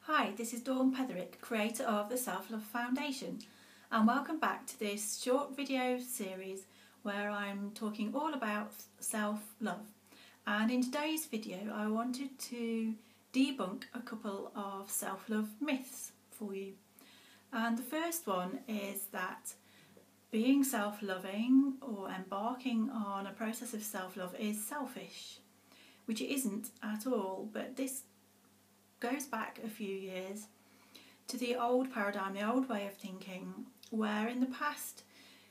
Hi, this is Dawn Petherick, creator of the Self-Love Foundation, and welcome back to this short video series where I'm talking all about self-love. And in today's video I wanted to debunk a couple of self-love myths for you. And the first one is that being self-loving or embarking on a process of self-love is selfish, which it isn't at all, but this goes back a few years to the old paradigm, the old way of thinking, where in the past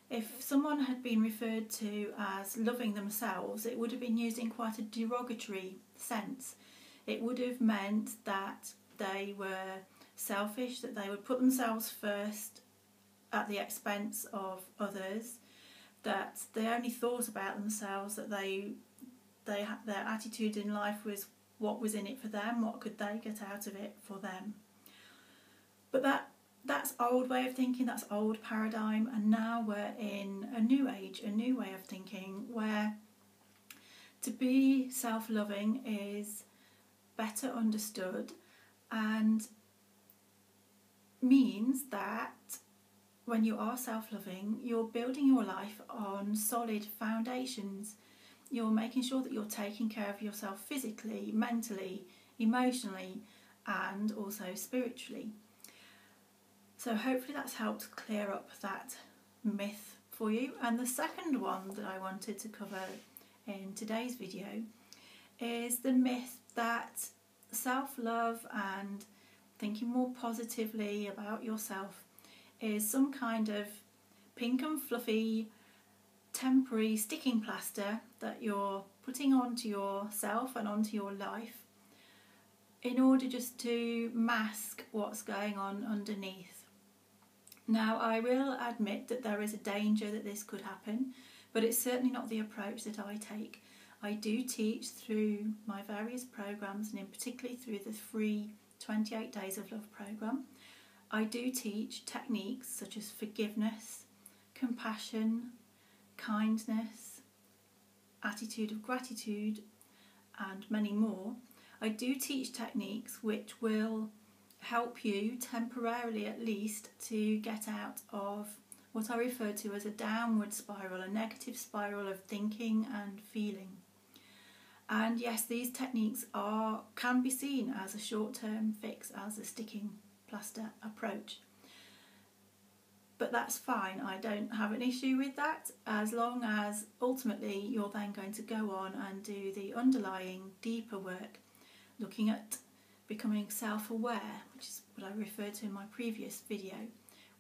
if someone had been referred to as loving themselves, it would have been used in quite a derogatory sense. It would have meant that they were selfish, that they would put themselves first at the expense of others, that they only thought about themselves, that their attitude in life was what was in it for them, what could they get out of it for them. But that's old way of thinking, that's old paradigm, and now we're in a new age, a new way of thinking where to be self-loving is better understood and means that when you are self-loving, you're building your life on solid foundations. You're making sure that you're taking care of yourself physically, mentally, emotionally, and also spiritually. So hopefully that's helped clear up that myth for you. And the second one that I wanted to cover in today's video is the myth that self-love and thinking more positively about yourself is some kind of pink and fluffy temporary sticking plaster that you're putting onto yourself and onto your life in order just to mask what's going on underneath. Now, I will admit that there is a danger that this could happen, but it's certainly not the approach that I take. I do teach through my various programs, and in particular through the free 28 Days of Love program, I do teach techniques such as forgiveness, compassion, kindness, attitude of gratitude, and many more. I do teach techniques which will help you temporarily at least to get out of what I refer to as a downward spiral, a negative spiral of thinking and feeling. And yes, these techniques can be seen as a short-term fix, as a sticking plaster approach. But that's fine, I don't have an issue with that, as long as ultimately you're then going to go on and do the underlying deeper work, looking at becoming self-aware, which is what I referred to in my previous video,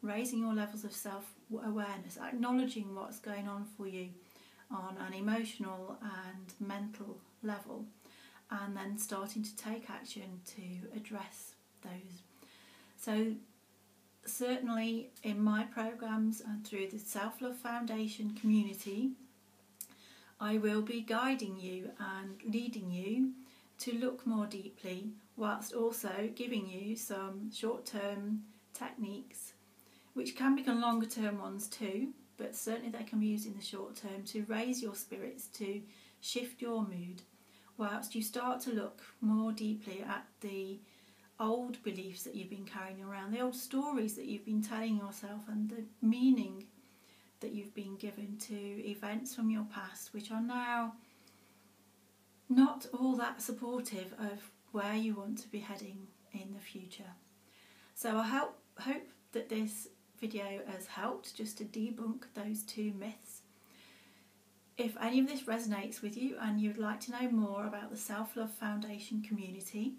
raising your levels of self-awareness, acknowledging what's going on for you on an emotional and mental level, and then starting to take action to address those. So certainly in my programs and through the Self-Love Foundation community, I will be guiding you and leading you to look more deeply, whilst also giving you some short-term techniques, which can become longer-term ones too, but certainly they can be used in the short term to raise your spirits, to shift your mood, whilst you start to look more deeply at the old beliefs that you've been carrying around, the old stories that you've been telling yourself, and the meaning that you've been given to events from your past which are now not all that supportive of where you want to be heading in the future. So I hope that this video has helped just to debunk those two myths. If any of this resonates with you and you'd like to know more about the Self-Love Foundation community,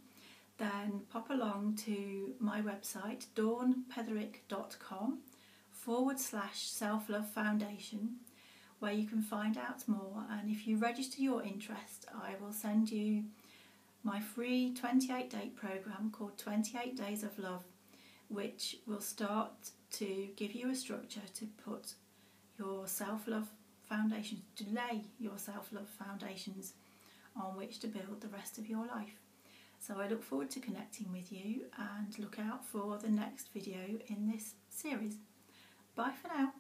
then pop along to my website dawnpetherick.com/self-love foundation, where you can find out more. And if you register your interest, I will send you my free 28-day program called 28 Days of Love, which will start to give you a structure to put your self-love foundations, to lay your self-love foundations on which to build the rest of your life. So I look forward to connecting with you, and look out for the next video in this series. Bye for now.